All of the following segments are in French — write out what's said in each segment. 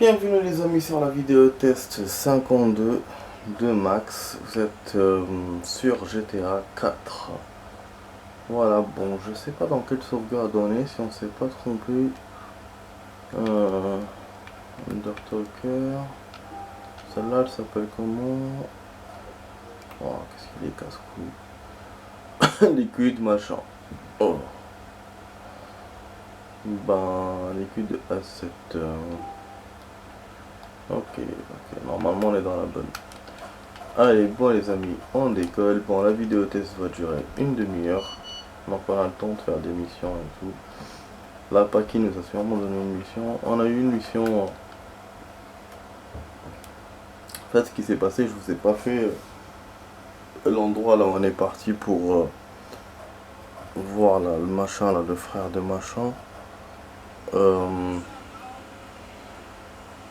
Bienvenue les amis sur la vidéo test 52 de Max. Vous êtes sur GTA 4. Voilà, bon, je sais pas dans quelle sauvegarde on est, si on s'est pas trompé. Undertalker. Celle-là, elle s'appelle comment? Oh, qu'est-ce qu'il est casse-couille. Liquide machin. Oh. Ben, liquide asset. Ok, normalement on est dans la bonne. Allez, bon les amis, on décolle. Bon, la vidéo test va durer une demi-heure. Donc on a le temps de faire des missions et tout. La Paki nous a sûrement donné une mission. On a eu une mission. En fait, ce qui s'est passé, je vous ai pas fait l'endroit là où on est parti pour voir là, le machin là, le frère de machin.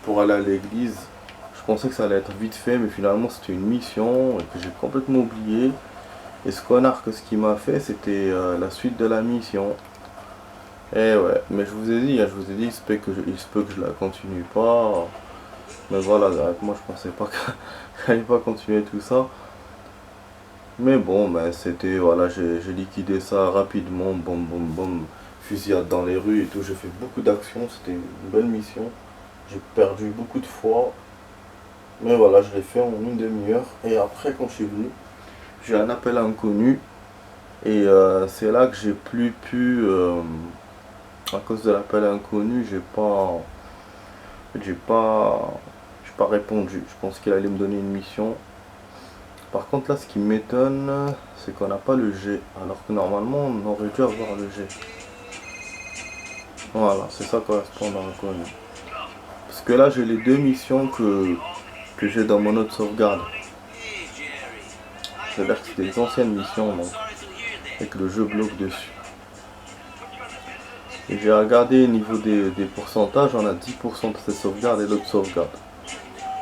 Pour aller à l'église. Je pensais que ça allait être vite fait, mais finalement c'était une mission et que j'ai complètement oublié. Et ce connard, que ce qu'il m'a fait, c'était la suite de la mission. Et ouais, mais je vous ai dit, il se peut que je la continue pas. Mais voilà, avec moi je pensais pas qu'elle allait pas continuer tout ça. Mais bon, ben c'était, voilà, j'ai liquidé ça rapidement, boum boum boum, fusillade dans les rues et tout. J'ai fait beaucoup d'actions, c'était une belle mission. J'ai perdu beaucoup de fois. Mais voilà, je l'ai fait en une demi-heure. Et après, quand je suis venu, j'ai un appel inconnu. Et c'est là que j'ai plus pu... à cause de l'appel inconnu, j'ai pas répondu. Je pense qu'il allait me donner une mission. Par contre, là, ce qui m'étonne, c'est qu'on n'a pas le G. Alors que normalement, on aurait dû avoir le G. Voilà, c'est ça correspond à l'inconnu. Parce que là, j'ai les deux missions que j'ai dans mon autre sauvegarde. C'est-à-dire que c'est des anciennes missions, donc, et que le jeu bloque dessus. Et j'ai regardé au niveau des pourcentages, on a 10% de ces sauvegardes et l'autre sauvegarde.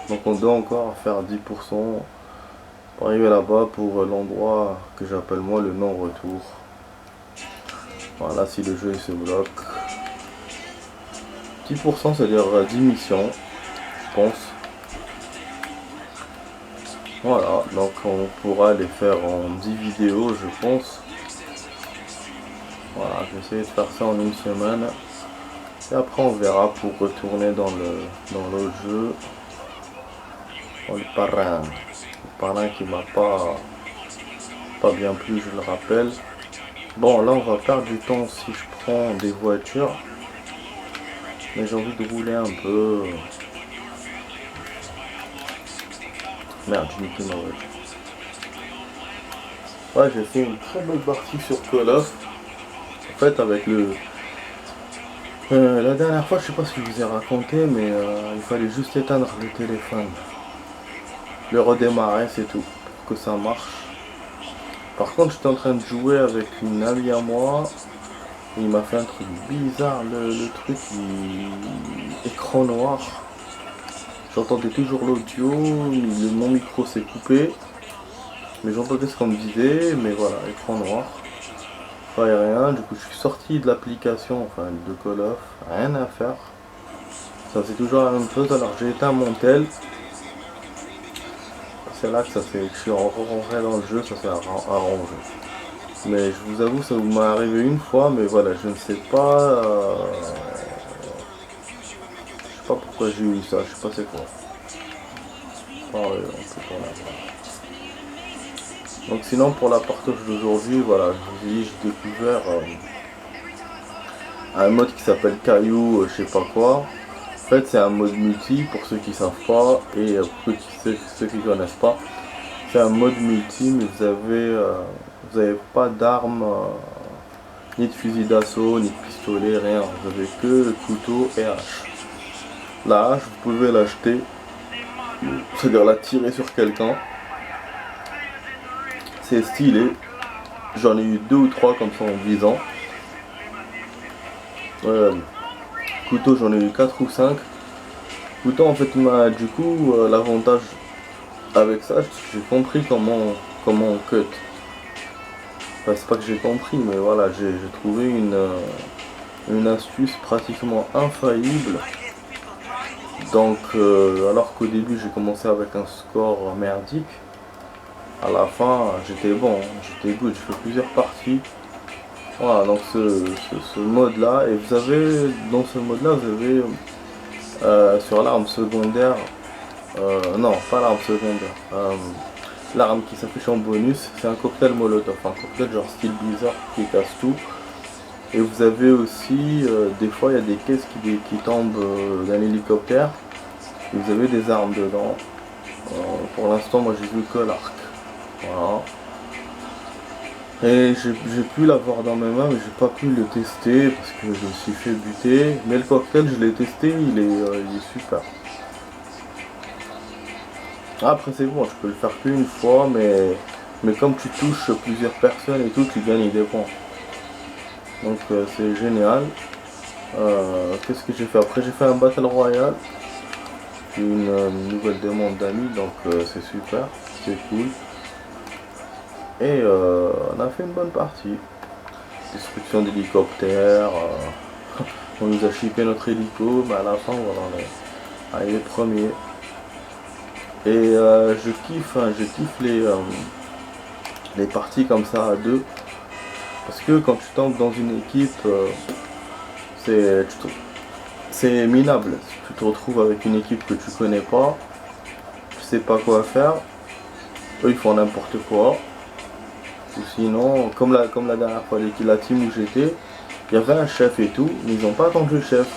Donc on doit encore faire 10% pour arriver là-bas pour l'endroit que j'appelle moi le non-retour. Voilà, si le jeu il se bloque. 10% c'est-à-dire 10 missions, je pense. Voilà, donc on pourra les faire en 10 vidéos, je pense. Voilà, je vais essayer de faire ça en une semaine. Et après on verra pour retourner dans l'autre jeu. Oh, le parrain qui m'a pas bien plu, je le rappelle. Bon, là on va perdre du temps si je prends des voitures. Mais j'ai envie de rouler un peu. Merde, j'ai niqué ma voiture. Ouais, j'ai fait une très belle partie sur Call of. En fait, avec le... la dernière fois, je sais pas si je vous ai raconté, mais il fallait juste éteindre le téléphone. Le redémarrer, c'est tout, pour que ça marche. Par contre, j'étais en train de jouer avec une amie à moi. Et il m'a fait un truc bizarre, le truc, écran noir. J'entendais toujours l'audio, mon micro s'est coupé. Mais j'entendais ce qu'on me disait, mais voilà, écran noir. Pas rien, du coup je suis sorti de l'application, enfin de Call of, rien à faire. Ça c'est toujours la même chose, alors j'ai éteint mon tel. C'est là que ça fait que je suis rentré dans le jeu, ça s'est arrangé. Mais je vous avoue, ça m'est arrivé une fois, mais voilà, je ne sais pas. Je sais pas pourquoi j'ai eu ça, je sais pas c'est quoi. Ah ouais, on peut pas l'avoir. Donc sinon pour la partage d'aujourd'hui, voilà, je vous ai dit, j'ai découvert un mode qui s'appelle Caillou, je sais pas quoi. En fait c'est un mode multi pour ceux qui savent pas et pour ceux qui connaissent pas. C'est un mode multi mais vous avez pas d'armes, ni de fusil d'assaut, ni de pistolet, rien. Vous avez que le couteau et hache. La hache vous pouvez l'acheter, c'est-à-dire la tirer sur quelqu'un. C'est stylé. J'en ai eu 2 ou 3 comme ça en visant. Couteau j'en ai eu 4 ou 5. Couteau en fait du coup l'avantage avec ça, j'ai compris comment on cut. Enfin, c'est pas que j'ai compris mais voilà, j'ai trouvé une astuce pratiquement infaillible Donc alors qu'au début j'ai commencé avec un score merdique, à la fin j'étais bon, j'étais good, j'ai fait plusieurs parties. Voilà, donc ce mode là, et vous avez, dans ce mode là, vous avez sur l'arme secondaire, non pas l'arme secondaire, l'arme qui s'affiche en bonus, c'est un cocktail molotov, un cocktail genre style Blizzard qui casse tout. Et vous avez aussi, des fois il y a des caisses qui tombent d'un hélicoptère, et vous avez des armes dedans. Pour l'instant moi j'ai vu que l'arc. Voilà. Et j'ai pu l'avoir dans mes mains, mais j'ai pas pu le tester parce que je me suis fait buter. Mais le cocktail, je l'ai testé, il est super. Après c'est bon, je peux le faire qu'une fois, mais comme tu touches plusieurs personnes et tout, tu gagnes des points. Donc c'est génial. Qu'est-ce que j'ai fait? Après j'ai fait un Battle Royale, une nouvelle demande d'amis, donc c'est super, c'est cool. Et on a fait une bonne partie. Destruction d'hélicoptères, on nous a chippé notre hélico, mais à la fin voilà, on est arrivé premier. Et je kiffe les parties comme ça à deux. Parce que quand tu tombes dans une équipe, c'est minable. Tu te retrouves avec une équipe que tu connais pas, tu sais pas quoi faire, eux ils font n'importe quoi. Ou sinon, comme la dernière fois, la team où j'étais, il y avait un chef et tout, mais ils n'ont pas attendu le chef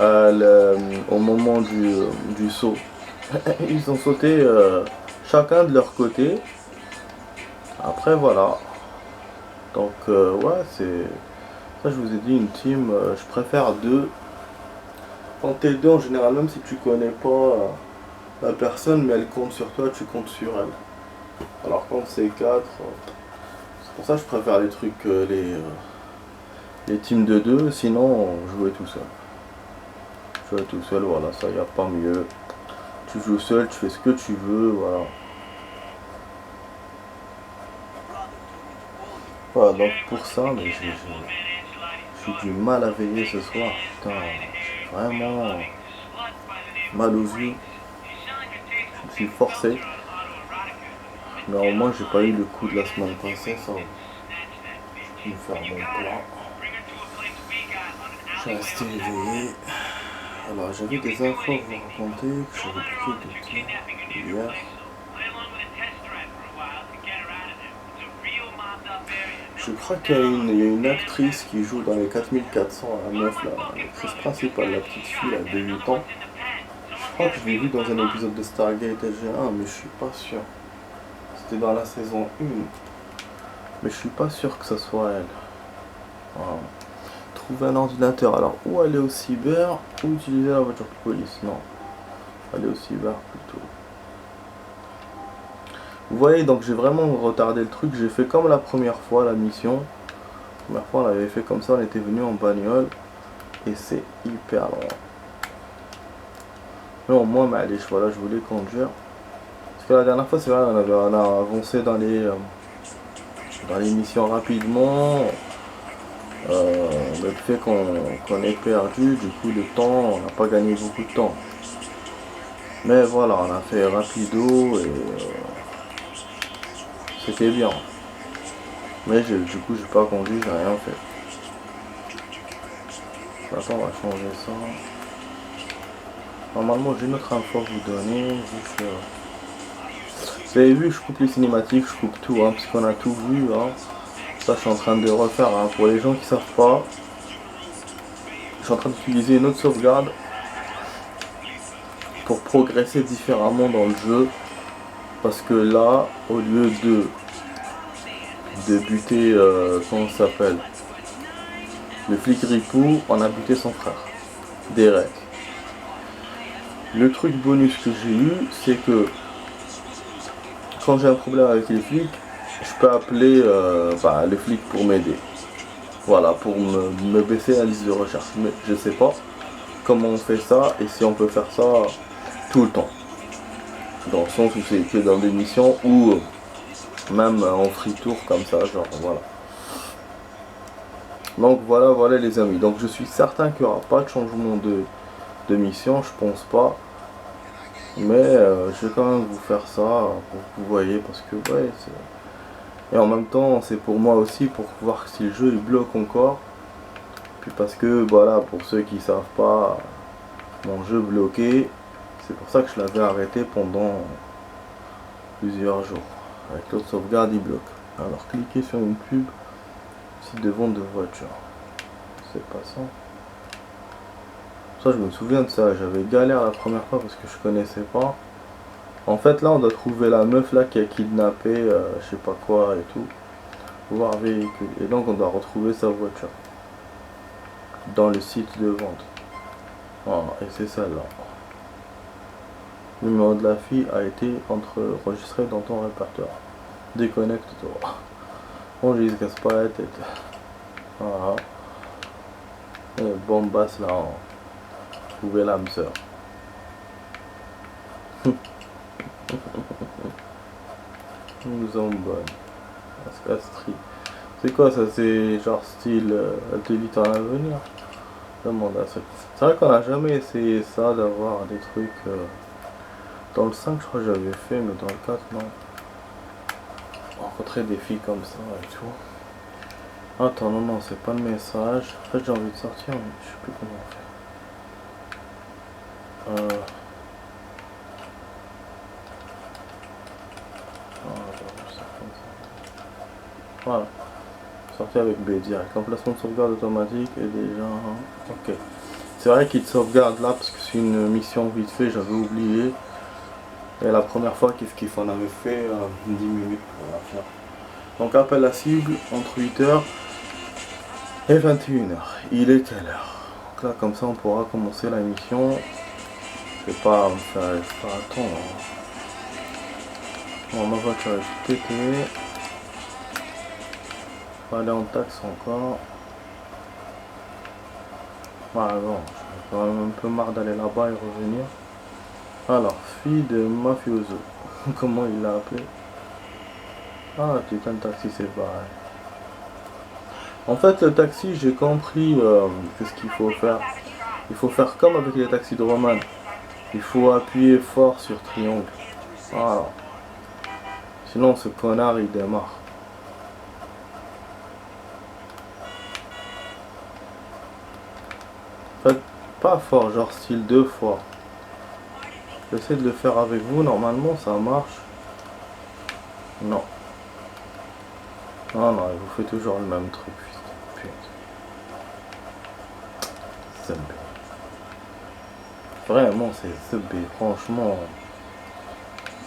au moment du saut. Ils ont sauté chacun de leur côté. Après voilà. Donc ouais, c'est ça, je vous ai dit, une team, je préfère deux. Quand t'es deux en général, même si tu connais pas la personne, mais elle compte sur toi, tu comptes sur elle. Alors quand c'est 4, c'est pour ça que je préfère les trucs, les teams de 2, sinon jouer tout seul. Jouer tout seul, voilà, ça y a pas mieux. Tu joues seul, tu fais ce que tu veux, voilà. Voilà, donc pour ça, mais j'ai du mal à veiller ce soir. Putain, j'ai vraiment mal aux yeux. Je me suis forcé. Mais au moins j'ai pas eu le coup de la semaine passée, ça. Je vais me faire mon plan. Je suis resté éveillé. Alors j'avais des infos à vous raconter que j'avais pris de temps hier. Je crois qu'il y a une actrice qui joue dans les 4400, la meuf, l'actrice principale, la petite fille de 8 ans. Je crois que je l'ai vue dans un épisode de Stargate SG1, mais je suis pas sûr. C'était dans la saison 1. Mais je suis pas sûr que ce soit elle. Voilà. Trouver un ordinateur. Alors, ou aller au cyber, ou utiliser la voiture de police. Non. Aller au cyber plutôt. Vous voyez, donc j'ai vraiment retardé le truc. J'ai fait comme la première fois la mission. La première fois, on l'avait fait comme ça. On était venu en bagnole. Et c'est hyper long. Mais au moins, allez, voilà, je voulais conduire. Parce que la dernière fois, c'est vrai, on a avancé dans les missions rapidement. Le fait qu'on ait perdu, du coup, le temps, on n'a pas gagné beaucoup de temps. Mais voilà, on a fait rapido et c'était bien. Mais du coup, j'ai pas conduit, j'ai rien fait. Attends, on va changer ça. Normalement, j'ai une autre info à vous donner. Vous avez vu, je coupe les cinématiques, je coupe tout, hein, parce qu'on a tout vu. Hein. Ça, je suis en train de refaire. Hein. Pour les gens qui savent pas, je suis en train d'utiliser une autre sauvegarde pour progresser différemment dans le jeu. Parce que là, au lieu de buter, comment ça s'appelle, le flic Ripou, on a buté son frère, Derek. Le truc bonus que j'ai eu, c'est que quand j'ai un problème avec les flics, je peux appeler les flics pour m'aider. Voilà, pour me baisser la liste de recherche. Mais je sais pas comment on fait ça et si on peut faire ça tout le temps. Dans le sens où c'est que dans des missions ou même en free tour comme ça, genre voilà. Donc voilà les amis. Donc je suis certain qu'il n'y aura pas de changement de de mission, je pense pas. Mais je vais quand même vous faire ça pour que vous voyez, parce que ouais, et en même temps c'est pour moi aussi, pour voir si le jeu il bloque encore. Puis parce que voilà, pour ceux qui savent pas, mon jeu bloqué, c'est pour ça que je l'avais arrêté pendant plusieurs jours. Avec l'autre sauvegarde il bloque. Alors cliquez sur une pub, site de vente de voitures. C'est pas ça. Ça je me souviens de ça, j'avais galère la première fois parce que je connaissais pas. En fait là on doit trouver la meuf là qui a kidnappé je sais pas quoi et tout. Voir véhicule. Et donc on doit retrouver sa voiture. Dans le site de vente. Voilà, et c'est celle-là. Le numéro de la fille a été enregistré dans ton répertoire. Déconnecte-toi. On ne casse pas la tête. Voilà. Et bombasse là. Trouver l'âme sœur. Nous sommes bonnes. Ascastri. C'est quoi ça? C'est genre style. Elle te dit ton avenir. Demande à ça. C'est vrai qu'on a jamais essayé ça, d'avoir des trucs. Dans le 5, je crois que j'avais fait, mais dans le 4, non. Rencontrer des filles comme ça et tout. Attends, non, non, c'est pas le message. En fait, j'ai envie de sortir, mais je sais plus comment faire. Voilà. Sortir avec B direct. Emplacement de sauvegarde automatique et déjà. Ok. C'est vrai qu'il te sauvegarde là parce que c'est une mission vite fait, j'avais oublié. Et la première fois, qu'est-ce qu'il en avait fait 10 minutes pour la faire. Donc appel à cible entre 8h et 21h. Il est quelle heure? Donc là comme ça on pourra commencer la mission. Je vais pas me faire attendre. Bon, ma voiture est pétée. On va aller en taxe encore. Voilà, bon, j'ai quand même un peu marre d'aller là-bas et revenir. Alors, fille de mafioso. Comment il l'a appelé? Ah, putain, le taxi, c'est pareil. En fait, le taxi, j'ai compris qu'est-ce qu'il faut faire. Il faut faire comme avec les taxis de Roman. Il faut appuyer fort sur triangle. Voilà. Sinon, ce connard, il démarre. En fait, pas fort, genre style 2 fois. J'essaie de le faire avec vous, normalement ça marche. Non. Non, non, il vous fait toujours le même truc, putain. C'est B. Vraiment, c'est B, franchement.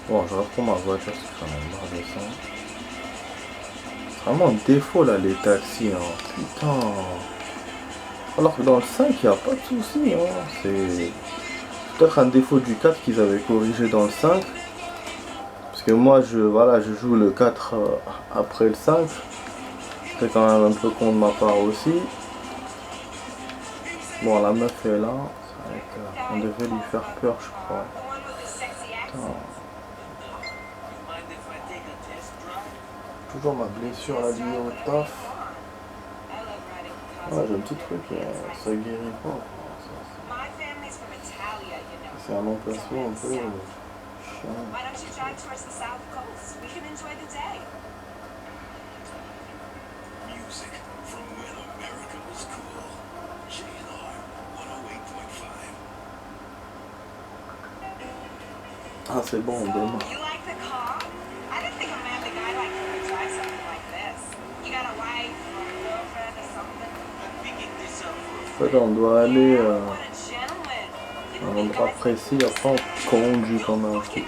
Bon, je reprends ma voiture, c'est quand même marre de ça. C'est vraiment un défaut là, les taxis, hein. Putain. Alors que dans le 5, il n'y a pas de soucis, hein. C'est peut-être un défaut du 4 qu'ils avaient corrigé dans le 5. Parce que moi, je joue le 4 après le 5. C'est quand même un peu con de ma part aussi. Bon, la meuf est là. C'est vrai qu'on devait lui faire peur, je crois. Putain. Toujours ma blessure à la liée au taf. Ouais, j'ai un petit truc, ça guérit pas. C'est un emplacement un peu chiant. Ah, c'est bon, on démarre. En fait, on doit aller à un endroit précis, après on conduit comme un fou.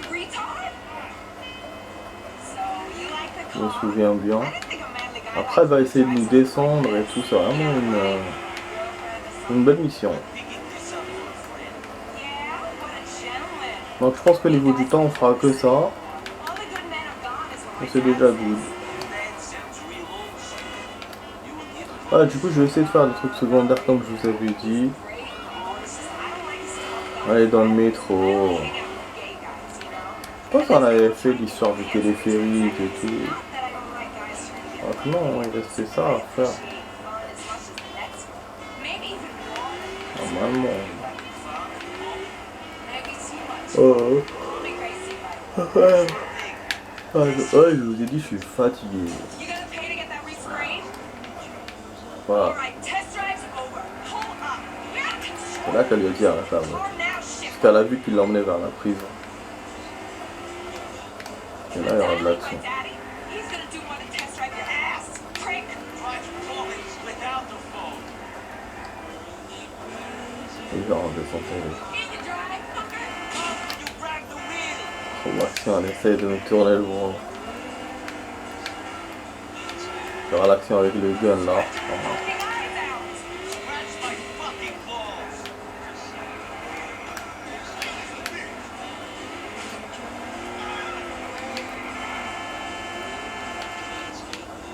Je me souviens bien. Après, elle va essayer de nous descendre et tout, c'est vraiment une belle mission. Donc je pense qu'au niveau du temps, on fera que ça. Et c'est déjà good. Ah, du coup, je vais essayer de faire des trucs secondaires comme je vous avais dit. Aller dans le métro. Je pense qu'on avait fait l'histoire du téléphérique et tout. Ah, non, il restait ça à faire. Normalement. Oh. Ouais, je vous ai dit, je suis fatigué. Voilà. C'est là qu'elle lui a dit à la femme. Parce qu'elle a vu qu'il l'emmenait vers la prison. Et là, il y aura de l'action. Et genre, on descend pour l'action, elle essaye de me tourner le bras. Il y aura l'action avec le gun là.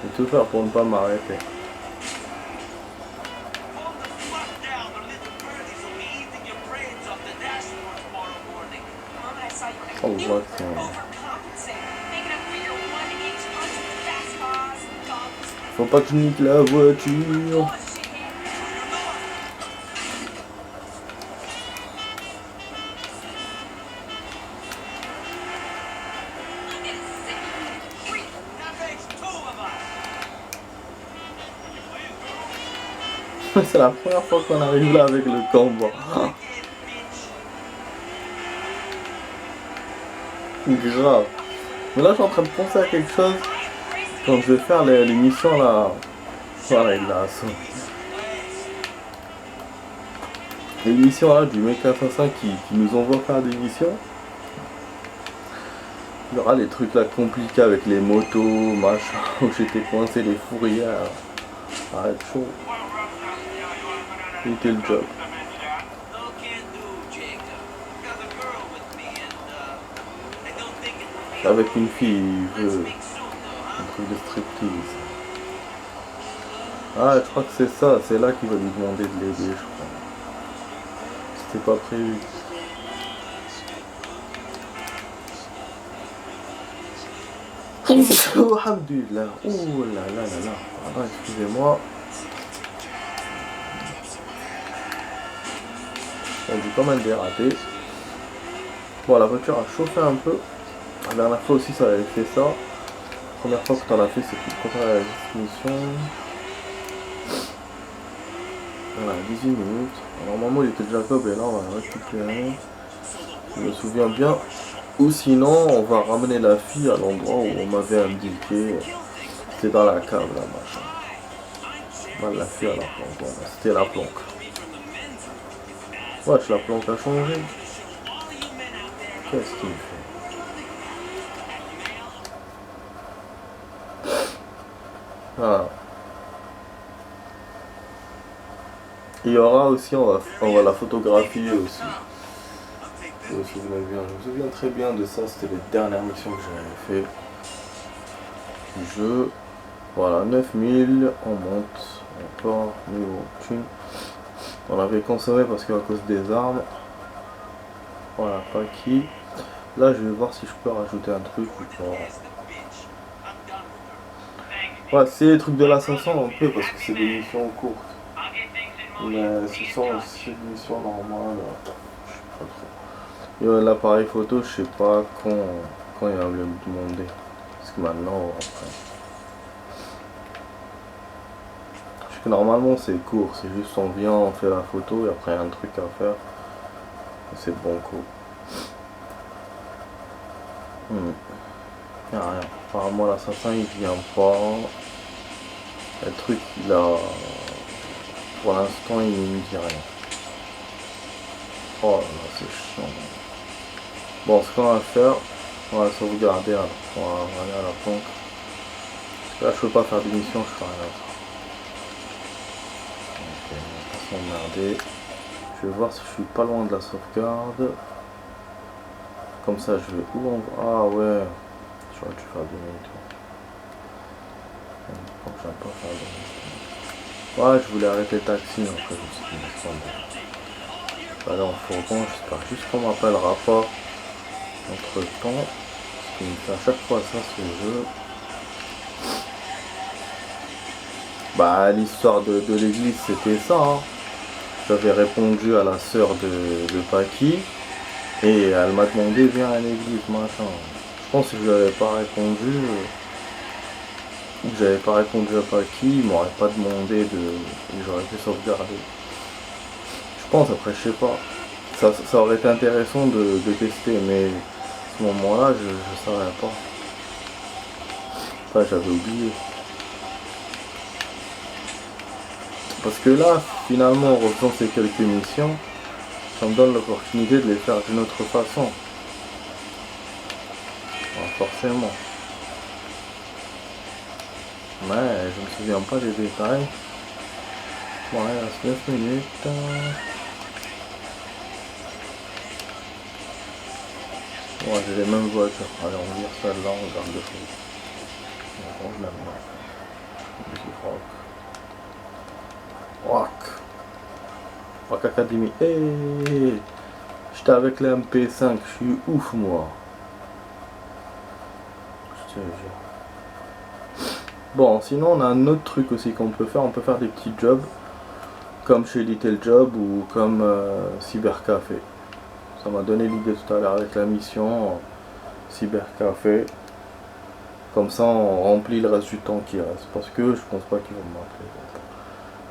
Je vais tout faire pour ne pas m'arrêter. Oh, l'action. Faut pas que je nique la voiture. C'est la première fois qu'on arrive là avec le combat. Grave. Mais là, je suis en train de penser à quelque chose. Quand je vais faire les missions là. Voilà, il l'a assaut. Les missions là du mec assassin qui nous envoie faire des missions. Il y aura les trucs là compliqués avec les motos, machin, où j'étais coincé, les fourrières. Arrête chaud. C'était le job. Avec une fille, il veut un truc de striptease. Ah, je crois que c'est ça, c'est là qu'il va lui demander de l'aider, je crois. C'était pas prévu. Oh, alhamdoulilah. Oh là là là là. Pardon, excusez-moi. On dit quand même dératé. Bon, la voiture a chauffé un peu. La dernière fois aussi, ça avait fait ça. La première fois que t'en as fait, c'est que tu prépares la mission. Voilà, 18 minutes. Alors, normalement, il était déjà Jacob et là, on va le récupérer. Je me souviens bien. Ou sinon, on va ramener la fille à l'endroit où on m'avait indiqué. C'était dans la cave là, machin. Voilà, la fille à la planque. Bon, c'était la planque. Wesh, la planque a changé. Qu'est-ce qu'il fait? Voilà. Il y aura aussi, on va la photographier aussi. Je me souviens très bien de ça, c'était les dernières missions que j'avais fait du jeu. Voilà, 9000, on monte encore, niveau thune. On avait consommé parce qu'à cause des armes. Voilà, pas qui. Là, je vais voir si je peux rajouter un truc ou pas. Ouais, c'est les trucs de l'assassin un peu parce que c'est des missions courtes. Mais ce sont aussi des missions normales. Je sais pas trop. Et l'appareil photo, je sais pas quand il va me le demander. Parce que maintenant ou après. Parce que normalement c'est court, c'est juste on vient, on fait la photo et après il y a un truc à faire. C'est bon coup. Il n'y a rien. Apparemment l'assassin il vient pas. Le truc il a. Pour l'instant il ne me dit rien. Oh là là c'est chiant. Bon, ce qu'on va faire, on va sauvegarder, alors. On va aller à la planque. Parce que là je peux pas faire d'émission, je fais rien. Ok, on va pas s'emmerder. Je vais voir si je suis pas loin de la sauvegarde. Comme ça je vais où on va. Ah ouais, j'aurais dû faire demi-tour. J'aime pas faire demi-tour. Ouais, je voulais arrêter le taxi, après je me suis dit, mais c'est pas aller en fourgon, j'espère juste qu'on m'appellera pas entre temps. Parce qu'il me fait à chaque fois ça ce jeu. Bah l'histoire de l'église c'était ça. Hein. J'avais répondu à la sœur de Paki. Et elle m'a demandé viens à l'église, machin. Je pense que je lui avais pas répondu. Ou que j'avais pas répondu à Paki, il m'aurait pas demandé de. Et j'aurais pu sauvegarder. Je pense, après je sais pas. Ça aurait été intéressant de tester, mais à ce moment-là je savais pas. Enfin j'avais oublié. Parce que là, finalement, en refaisant ces quelques missions, ça me donne l'opportunité de les faire d'une autre façon. Alors, forcément. Mais je me souviens pas des détails. Bon, il reste 9 minutes. Ouais, j'ai les mêmes voitures. Allez, on vire celle-là, on garde le feu. On range là-dedans. Musique rock. Rock Academy. Hey, j'étais avec les MP5, je suis ouf moi. Je te jure. Bon, sinon on a un autre truc aussi qu'on peut faire. On peut faire des petits jobs. Comme chez Little Job ou comme Cybercafé. Ça m'a donné l'idée tout à l'heure avec la mission Cybercafé. Comme ça on remplit le reste du temps qui reste. Parce que je pense pas qu'ils vont m'appeler.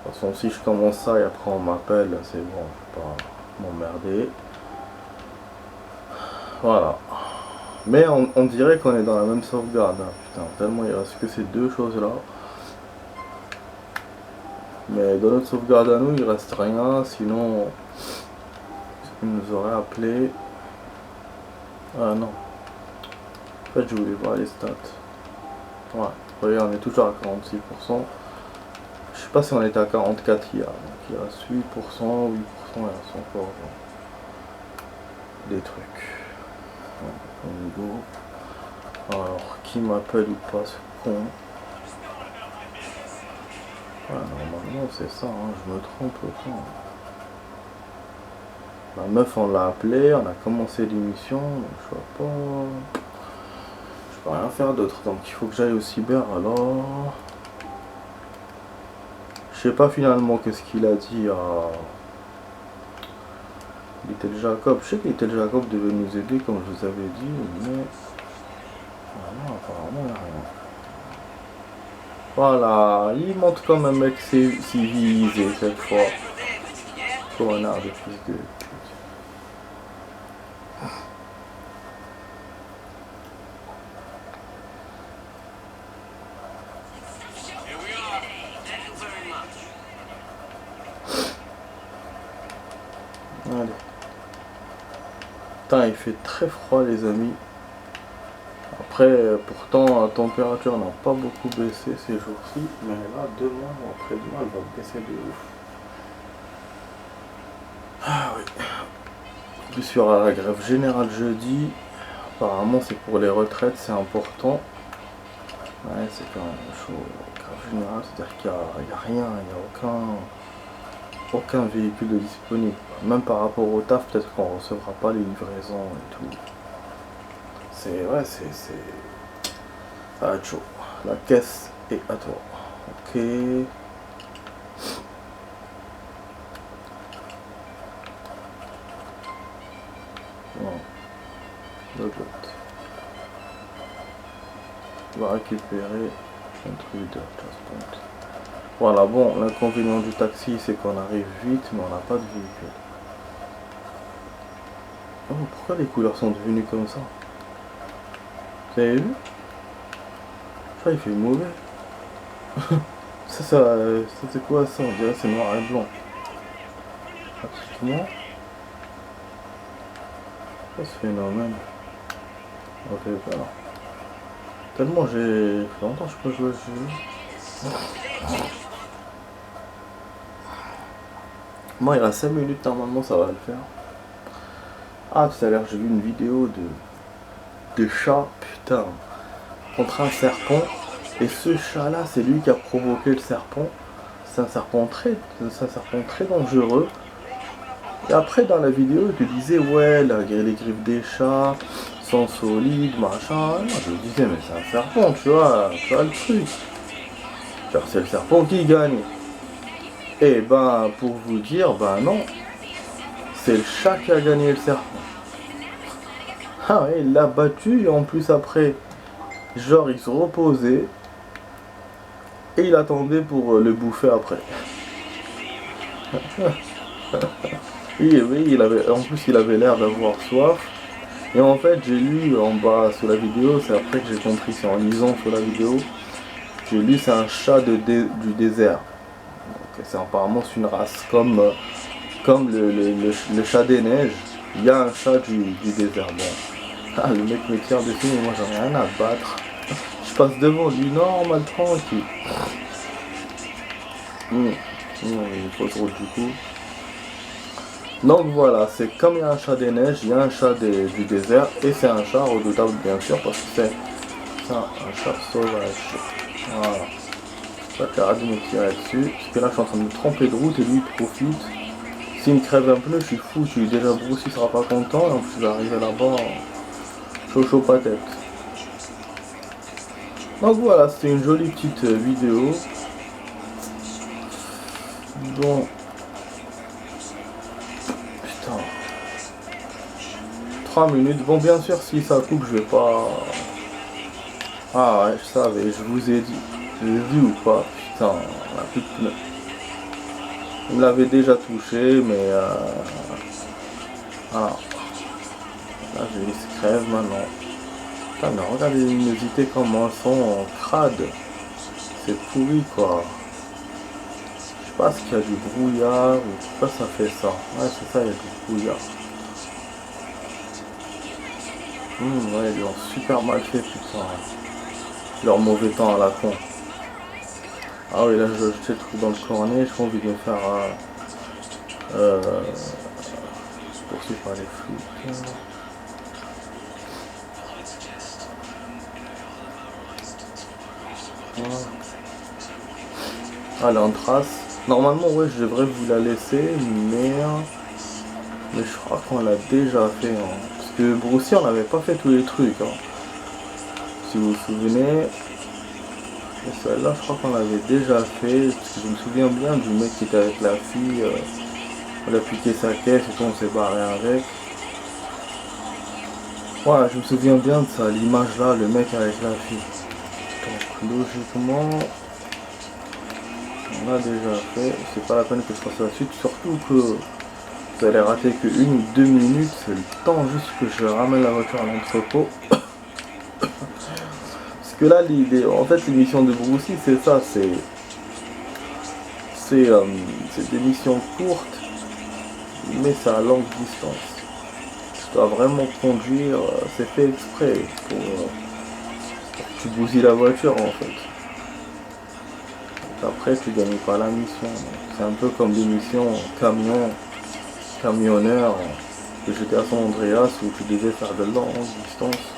De toute façon si je commence ça et après on m'appelle, c'est bon, je vais pas m'emmerder. Voilà. Mais on dirait qu'on est dans la même sauvegarde. Hein. Putain, tellement il reste que ces deux choses là. Mais dans notre sauvegarde à nous il reste rien. Sinon ils nous auraient appelé. Ah non. En fait je voulais voir les stats. Ouais, regarde, on est toujours à 46%. Je sais pas si on était à 44 hier. Donc il reste 8%, 8%, il reste encore des trucs. On go. Alors, qui m'appelle ou pas ce con? Ouais, normalement c'est ça, hein, je me trompe autant. La meuf on l'a appelé, on a commencé l'émission, donc je vois pas. Je peux rien faire d'autre, donc il faut que j'aille au cyber alors. Je sais pas finalement qu'est-ce qu'il a dit à Little Jacob. Je sais que Little Jacob devait nous aider comme je vous avais dit, mais non, apparemment il n'y a rien. Voilà, il montre comme un mec civilisé cette fois. Connard de fils de pute. Allez. Putain, il fait très froid les amis. Après, pourtant, la température n'a pas beaucoup baissé ces jours-ci. Mais là, demain ou après-demain, elle va baisser de ouf. Ah oui. En plus, il y aura la grève générale jeudi. Apparemment, c'est pour les retraites, c'est important. Ouais, c'est quand même chaud. Grève générale, c'est-à-dire qu'il n'y a rien, il n'y a aucun véhicule de disponible. Même par rapport au taf, peut-être qu'on ne recevra pas les livraisons et tout. C'est... Ouais, c'est... Ça va être chaud. La caisse est à toi. Ok. Bon. Le bot. On va récupérer un truc de point. Voilà, bon, l'inconvénient du taxi, c'est qu'on arrive vite, mais on n'a pas de véhicule. Oh, pourquoi les couleurs sont devenues comme ça? Vous avez vu? Ça, il fait mauvais. C'est quoi ça? On dirait c'est noir et blanc. Pratiquement. Quoi ce phénomène? Ok, voilà. Tellement j'ai... Ça fait longtemps que je peux jouer à ce jeu. Moi, il reste 5 minutes, normalement, ça va le faire. Ah, tout à l'heure, j'ai vu une vidéo de chat, putain, contre un serpent. Et ce chat-là, c'est lui qui a provoqué le serpent. C'est un serpent très dangereux. Et après, dans la vidéo, il te disait, ouais, les griffes des chats sont solides, machin. Moi, je me disais, mais c'est un serpent, tu vois le truc. Genre, c'est le serpent qui gagne. Et ben, pour vous dire, ben non. C'est le chat qui a gagné le serpent. Ah ouais, il l'a battu et en plus après, genre il se reposait et il attendait pour le bouffer après. Oui, oui, en plus il avait l'air d'avoir soif. Et en fait, j'ai lu en bas sous la vidéo, c'est après que j'ai compris, c'est en lisant sous la vidéo, j'ai lu c'est un chat du désert. Donc apparemment c'est une race comme le chat des neiges. Il y a un chat du désert. Bon. Ah, le mec me tire dessus, mais moi j'en ai rien à battre. Je passe devant lui, normal, tranquille. Il faut trop du coup. Donc voilà, c'est comme il y a un chat des neiges, il y a un chat du désert, et c'est un chat redoutable bien sûr, parce que c'est un chat sauvage. Voilà. Ça qui arrête de me tirer dessus, parce que là je suis en train de me tromper de route et lui il profite. S'il me crève un pneu, je suis fou, je suis déjà Bruce, il sera pas content, et en plus je vais arriver là-bas chaud patate. Donc voilà, c'était une jolie petite vidéo. Bon. Putain. 3 minutes. Bon, bien sûr, si ça coupe, je vais pas... Ah ouais, je savais, je vous ai dit. Je l'ai dit ou pas? Putain, on a plus de pneus. Il me l'avait déjà touché, mais... Voilà. Là, je vais se crève maintenant. Putain, mais regardez les luminosités comment elles sont crades. C'est pourri, quoi. Je sais pas s'il y a du brouillard ou pourquoi ça fait ça. Ouais, c'est ça, il y a du brouillard. Ouais, ils ont super mal fait, putain. Leur mauvais temps à la con. Ah oui, là, je vais jeter le truc dans le cornet. J'ai envie de me faire poursuivre par les flics. Voilà. Ah, elle est en trace. Normalement, ouais, je devrais vous la laisser, mais je crois qu'on l'a déjà fait. Hein. Parce que Bruce, on n'avait pas fait tous les trucs. Hein. Si vous vous souvenez, celle-là, je crois qu'on l'avait déjà fait. Parce que je me souviens bien du mec qui était avec la fille. On a piqué sa caisse et tout, on s'est barré avec. Ouais, je me souviens bien de ça, l'image là, le mec avec la fille. Donc logiquement, on a déjà fait. C'est pas la peine que je fasse la suite, surtout que vous allez rater que 1 ou 2 minutes, c'est le temps juste que je ramène la voiture à l'entrepôt. Parce que là, en fait, l'émission de Brucey, c'est ça, c'est des missions courtes, mais c'est à longue distance. Tu dois vraiment conduire, c'est fait exprès pour que tu bousilles la voiture en fait. Donc après tu gagnes pas la mission. C'est un peu comme des missions camionneur de GTA San Andreas où tu devais faire de longues distances.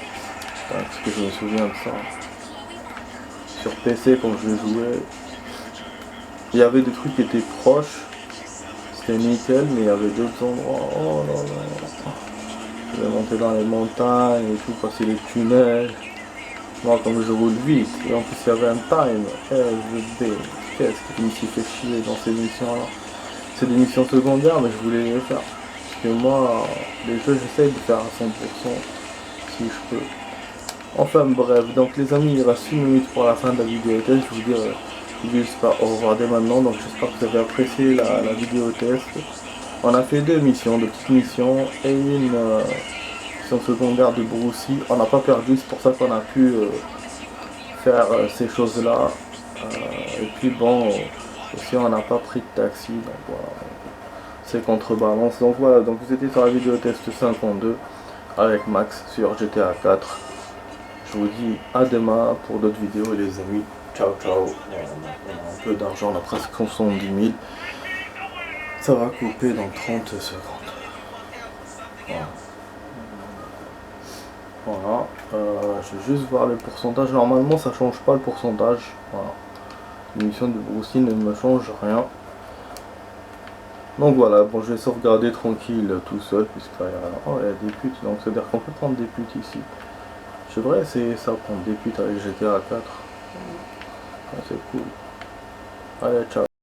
Parce que je me souviens de ça. Sur PC quand je jouais, il y avait des trucs qui étaient proches. C'était nickel, mais il y avait d'autres endroits. Oh là là. Je vais monter dans les montagnes et tout, passer les tunnels. Moi, comme je roule vite, et en plus il y avait un time, qu'est-ce que je me suis fait chier dans ces missions-là. C'est des missions secondaires, mais je voulais les faire. Parce que moi, les jeux, j'essaye de faire à 100% si je peux. Enfin bref, donc les amis, il reste 1 minute pour la fin de la vidéo test. Je vous dis au revoir dès maintenant. Donc j'espère que vous avez apprécié la vidéo test. On a fait 2 missions, 2 petites missions et une mission secondaire de Brucey. On n'a pas perdu, c'est pour ça qu'on a pu faire ces choses-là. Et puis bon, aussi on n'a pas pris de taxi. Donc voilà, c'est contrebalance. Donc voilà, donc vous étiez sur la vidéo test 52 avec Max sur GTA 4. Je vous dis à demain pour d'autres vidéos les amis. Ciao ciao. On a un peu d'argent, on a presque 70 000. Ça va couper dans 30 secondes. Voilà. Je vais juste voir le pourcentage. Normalement ça change pas le pourcentage. Voilà. L'émission de Brucey ne me change rien. Donc voilà, bon je vais sauvegarder tranquille tout seul puisqu'il y a des putes, donc c'est-à-dire qu'on peut prendre des putes ici. Je devrais essayer ça, prendre des putes avec GTA 4. C'est cool. Allez, ciao.